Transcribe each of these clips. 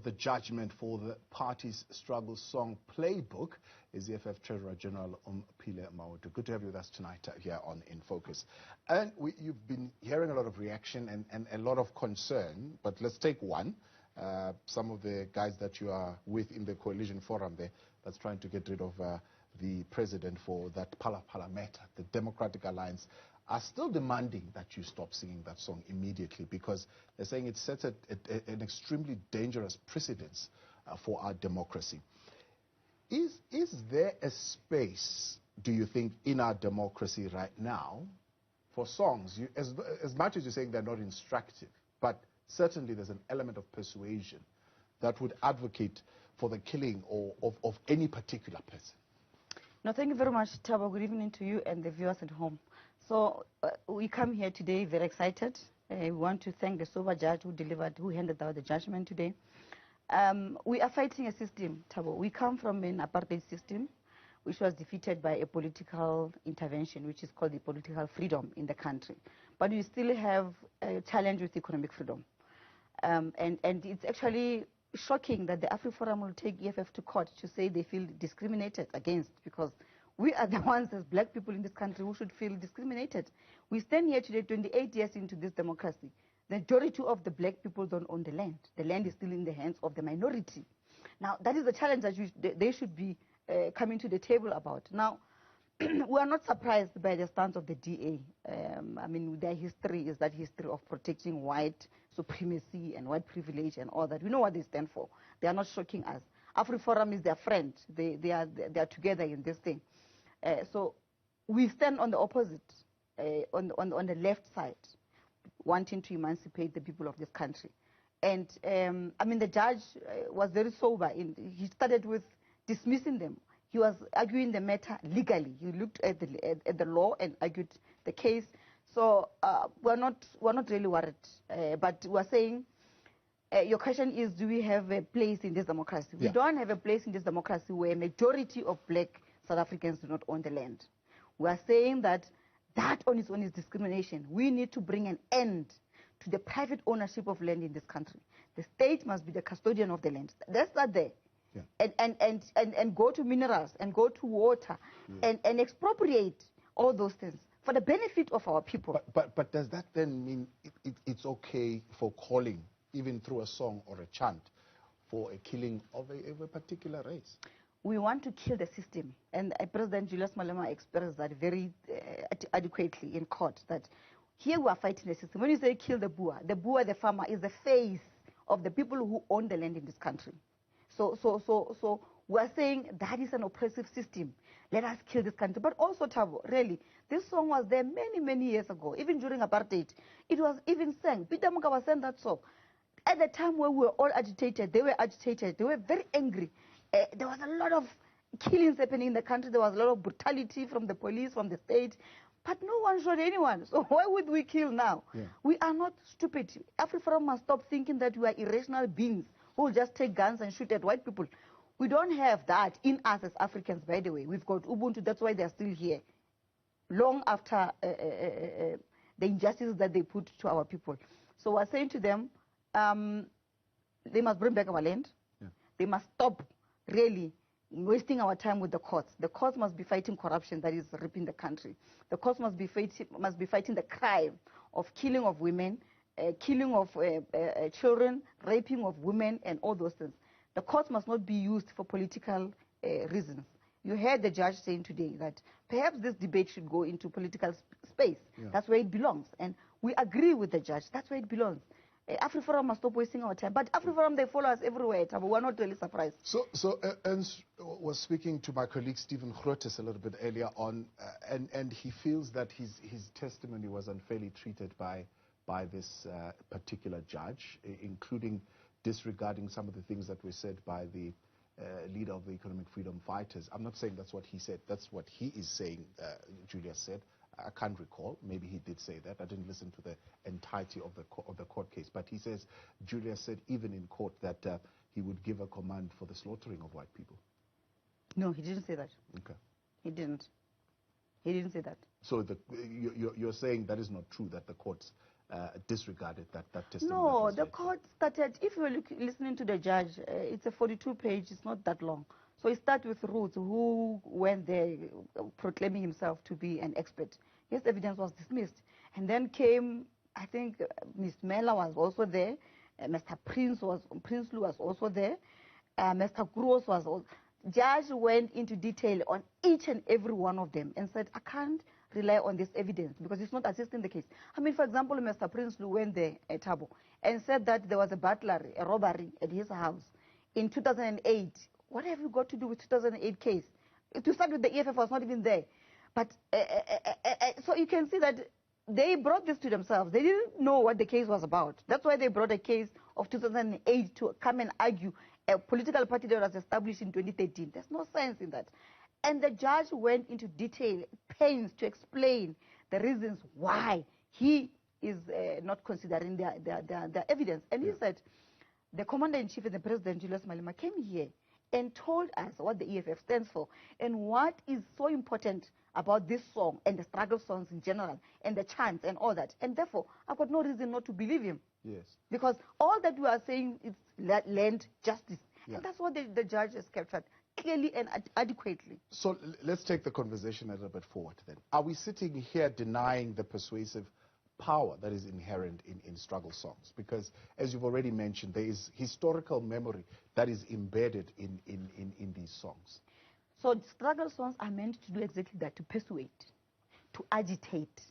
The judgment for the party's struggle song playbook is the EFF Treasurer General Pile Maoto. Good to have you with us tonight here on In Focus. And you've been hearing a lot of reaction and a lot of concern, but let's take one. Some of the guys that you are with in the coalition forum there that's trying to get rid of the president for that Phala Phala matter, the Democratic Alliance, are still demanding that you stop singing that song immediately because they're saying it sets an extremely dangerous precedence for our democracy. Is there a space, do you think, in our democracy right now for songs, as much as you're saying they're not instructive, but certainly there's an element of persuasion that would advocate for the killing of any particular person? No, thank you very much, Thabo. Good evening to you and the viewers at home. So we come here today very excited. We want to thank the sober judge who handed out the judgment today. We are fighting a system, Thabo. We come from an apartheid system, which was defeated by a political intervention, which is called the political freedom in the country. But we still have a challenge with economic freedom. And it's actually shocking that the AfriForum will take EFF to court to say they feel discriminated against, because we are the ones as black people in this country who should feel discriminated. We stand here today, 28 years into this democracy. The majority of the black people don't own the land. The land is still in the hands of the minority. Now, that is a challenge that they should be coming to the table about. Now, we are not surprised by the stance of the DA. I mean, their history is that history of protecting white supremacy and white privilege and all that. We know what they stand for. They are not shocking us. AfriForum is their friend. They are together in this thing. So we stand on the opposite, on the left side, wanting to emancipate the people of this country. And I mean, the judge was very sober. He started with dismissing them. He was arguing the matter legally. He looked at the law and argued the case. So we're not really worried. But we're saying, your question is, do we have a place in this democracy? Yeah. We don't have a place in this democracy where a majority of black South Africans do not own the land. We are saying that on its own is discrimination. We need to bring an end to the private ownership of land in this country. The state must be the custodian of the land. That's not there. Yeah. And go to minerals and go to water, yeah, and expropriate all those things for the benefit of our people. But does that then mean it's okay for calling, even through a song or a chant, for a killing of a particular race? We want to kill the system. And President Julius Malema expressed that very adequately in court, that here we are fighting the system. When you say kill the Boer, the farmer, is the face of the people who own the land in this country. So we are saying that is an oppressive system. Let us kill this country. But also, Thabo, really, this song was there many, many years ago, even during apartheid. It was even sang. Peter Mugabe sang that song. At the time when we were all agitated, they were agitated. They were very angry. There was a lot of killings happening in the country. There was a lot of brutality from the police, from the state. But no one shot anyone. So why would we kill now? Yeah. We are not stupid. AfriForum must stop thinking that we are irrational beings who will just take guns and shoot at white people. We don't have that in us as Africans, by the way. We've got Ubuntu. That's why they're still here, long after the injustices that they put to our people. So we're saying to them, they must bring back our land. Yeah. They must stop really wasting our time with the courts. The courts must be fighting corruption that is ripping the country. The courts must be fighting the crime of killing of women, killing of children, raping of women, and all those things. The courts must not be used for political reasons. You heard the judge saying today that perhaps this debate should go into political space. Yeah. That's where it belongs. And we agree with the judge. That's where it belongs. AfriForum must stop wasting our time. But AfriForum, they follow us everywhere, but we're not really surprised. So Ernst was speaking to my colleague Stephen Grotes a little bit earlier on, and he feels that his testimony was unfairly treated by this particular judge, including disregarding some of the things that were said by the leader of the economic freedom fighters. I'm not saying that's what he said. That's what he is saying, Julius said. I can't recall. Maybe he did say that. I didn't listen to the entirety of the court case. But he says, Julius said even in court that he would give a command for the slaughtering of white people. No, he didn't say that. Okay. He didn't. He didn't say that. So you're saying that is not true, that the courts disregarded that testimony? No, the court started, if you were listening to the judge, it's a 42-page, it's not that long. So it starts with Roots, who went there proclaiming himself to be an expert. His evidence was dismissed. And then came, I think, Ms. Mela was also there. Mr. Prinsloo was also there. Mr. Gross was also. Judge went into detail on each and every one of them and said, I can't rely on this evidence because it's not assisting the case. I mean, for example, Mr. Prinsloo went there at Thabo and said that there was a burglary, a robbery at his house in 2008. What have you got to do with 2008 case? To start with, the EFF was not even there. But so you can see that they brought this to themselves. They didn't know what the case was about. That's why they brought a case of 2008 to come and argue a political party that was established in 2013. There's no sense in that. And the judge went into detail, pains to explain the reasons why he is not considering their evidence. And he said, the commander-in-chief and the president, Julius Malema, came here and told us what the EFF stands for and what is so important about this song and the struggle songs in general and the chants and all that. And therefore, I've got no reason not to believe him. Yes. Because all that we are saying is land justice. Yeah. And that's what the judge has captured clearly and adequately. So let's take the conversation a little bit forward then. Are we sitting here denying the persuasive power that is inherent in struggle songs? Because, as you've already mentioned, there is historical memory that is embedded in these songs. So struggle songs are meant to do exactly that, to persuade, to agitate.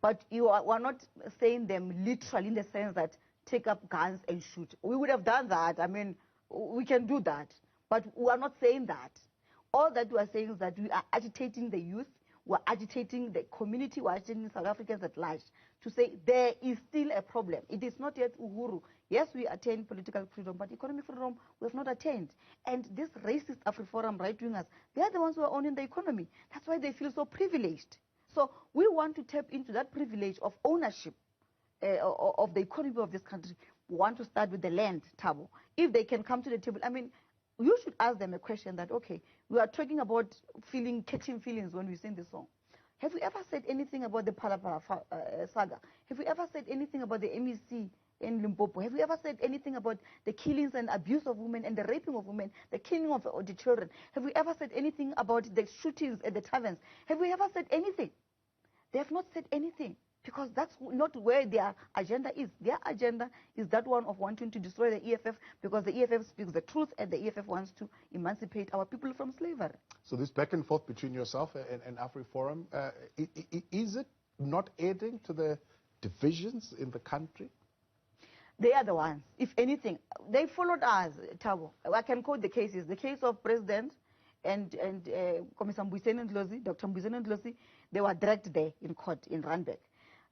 But we're not saying them literally in the sense that take up guns and shoot. We would have done that. I mean, we can do that. But we are not saying that. All that we are saying is that we are agitating the youth, we're agitating the community, we're agitating South Africans at large to say there is still a problem. It is not yet Uhuru. Yes, we attained political freedom, but economic freedom we have not attained. And this racist AfriForum right-wingers, they are the ones who are owning the economy. That's why they feel so privileged. So we want to tap into that privilege of ownership of the economy of this country. We want to start with the land, Thabo. If they can come to the table, I mean, you should ask them a question that, okay, we are talking about catching feelings when we sing this song. Have we ever said anything about the Palapala saga? Have we ever said anything about the MEC in Limpopo? Have we ever said anything about the killings and abuse of women and the raping of women, the killing of the children? Have we ever said anything about the shootings at the taverns? Have we ever said anything? They have not said anything because that's not where their agenda is. Their agenda is that one of wanting to destroy the EFF because the EFF speaks the truth and the EFF wants to emancipate our people from slavery. So this back and forth between yourself and AfriForum, is it not adding to the divisions in the country? They are the ones. If anything, they followed us, Thabo. I can quote the cases. The case of President and Commissioner Mbuyiseni Ndlozi, Dr. Mbuyiseni Ndlozi, they were dragged there in court in Randburg.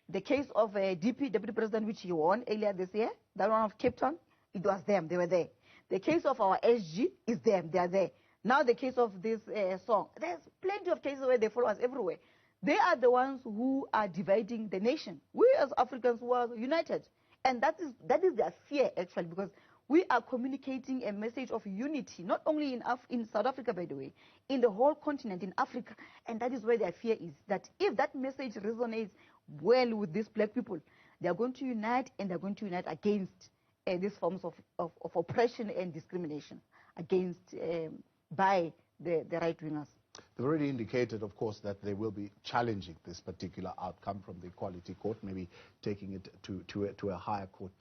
The case of Deputy President, which he won earlier this year, that one of Cape Town, it was them. They were there. The case of our SG is them. They are there. Now the case of this song, there's plenty of cases where they follow us everywhere. They are the ones who are dividing the nation. We as Africans were united. And that is their fear, actually, because we are communicating a message of unity, not only in South Africa, by the way, in the whole continent, in Africa. And that is where their fear is, that if that message resonates well with these black people, they are going to unite, and they're going to unite against these forms of oppression and discrimination against by the right-wingers. They've already indicated, of course, that they will be challenging this particular outcome from the Equality Court, maybe taking it to a higher court.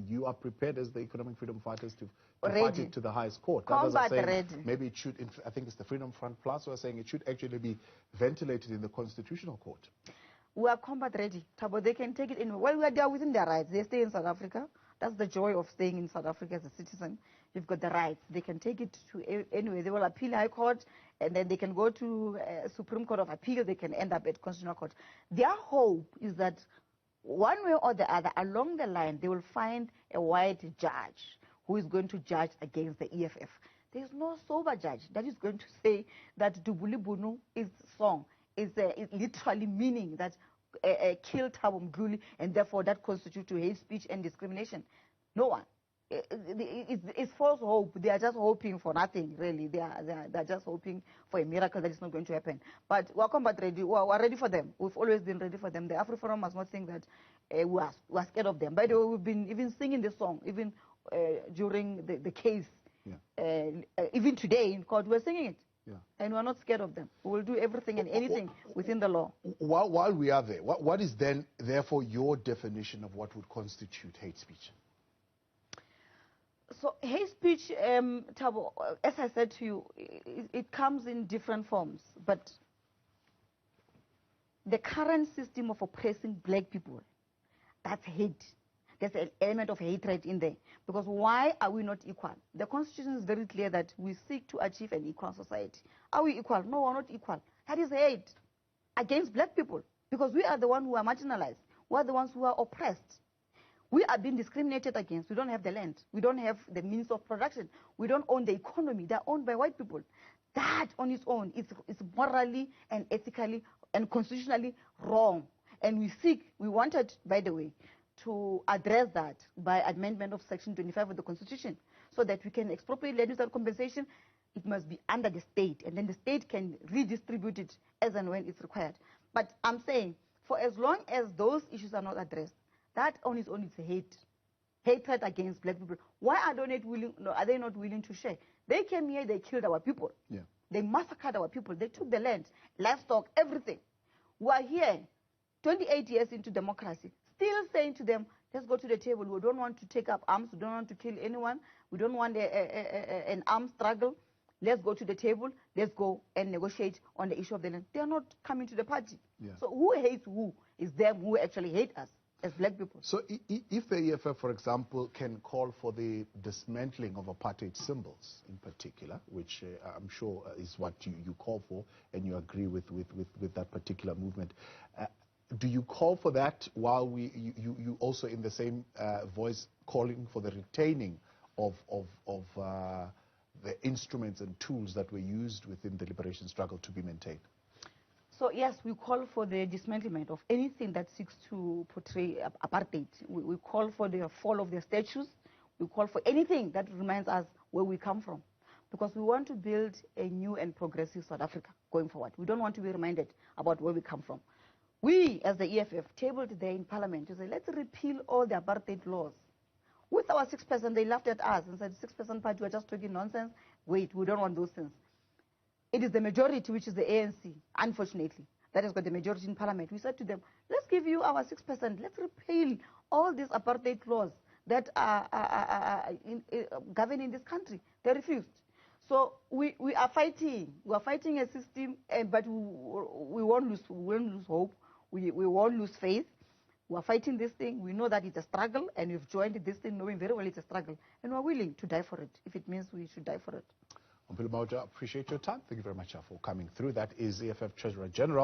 You are prepared as the economic freedom fighters to fight it to the highest court? Combat ready. Maybe it should, I think it's the Freedom Front Plus, who are saying it should actually be ventilated in the Constitutional Court. We are combat ready, Thabo. They can take it in. Well, they are within their rights. They stay in South Africa. That's the joy of staying in South Africa as a citizen. You've got the rights. They can take it to anyway. They will appeal High Court, and then they can go to Supreme Court of Appeal. They can end up at Constitutional Court. Their hope is that one way or the other, along the line, they will find a white judge who is going to judge against the EFF. There is no sober judge that is going to say that Dubuli Bunu is song is literally meaning that kill Thabo Mbuli, and therefore that constitutes hate speech and discrimination. No one. It's false hope. They are just hoping for nothing, really. They're just hoping for a miracle that is not going to happen. But we're combat ready. We're ready for them. We've always been ready for them. The AfriForum must not think that we are scared of them. By the way, we've been even singing the song, even during the case. Yeah. Even today in court, we're singing it. Yeah. And we're not scared of them. We will do everything and anything within the law. While we are there, what is then, therefore, your definition of what would constitute hate speech? So hate speech, Thabo, as I said to you, it comes in different forms. But the current system of oppressing black people, that's hate. There's an element of hatred in there. Because why are we not equal? The Constitution is very clear that we seek to achieve an equal society. Are we equal? No, we're not equal. That is hate against black people. Because we are the ones who are marginalized. We are the ones who are oppressed. We are being discriminated against. We don't have the land. We don't have the means of production. We don't own the economy. They're owned by white people. That on its own is morally and ethically and constitutionally wrong. And we wanted, by the way, to address that by amendment of Section 25 of the Constitution, so that we can expropriate land without compensation. It must be under the state, and then the state can redistribute it as and when it's required. But I'm saying, for as long as those issues are not addressed, that on its own is hatred against black people. Why are they not willing to share? They came here, they killed our people. Yeah. They massacred our people. They took the land, livestock, everything. We are here, 28 years into democracy, still saying to them, let's go to the table. We don't want to take up arms. We don't want to kill anyone. We don't want an armed struggle. Let's go to the table. Let's go and negotiate on the issue of the land. They are not coming to the party. Yeah. So who hates who? Is them who actually hate us as black people. So if the EFF, for example, can call for the dismantling of apartheid symbols in particular, which I'm sure is what you call for, and you agree with that particular movement, do you call for that while you also in the same voice calling for the retaining of the instruments and tools that were used within the liberation struggle to be maintained? So yes, we call for the dismantlement of anything that seeks to portray apartheid. We call for the fall of the statues. We call for anything that reminds us where we come from. Because we want to build a new and progressive South Africa going forward. We don't want to be reminded about where we come from. We, as the EFF, tabled there in Parliament to say, let's repeal all the apartheid laws. With our 6%, they laughed at us and said, 6% party, we're just talking nonsense. Wait, we don't want those things. It is the majority, which is the ANC, unfortunately, that has got the majority in Parliament. We said to them, let's give you our 6%. Let's repeal all these apartheid laws that are governing this country. They refused. So we are fighting. We are fighting a system, but we won't lose hope. We won't lose faith. We are fighting this thing. We know that it's a struggle, and we've joined this thing knowing very well it's a struggle. And we're willing to die for it, if it means we should die for it. Appreciate your time. Thank you very much for coming through. That is EFF Treasurer General.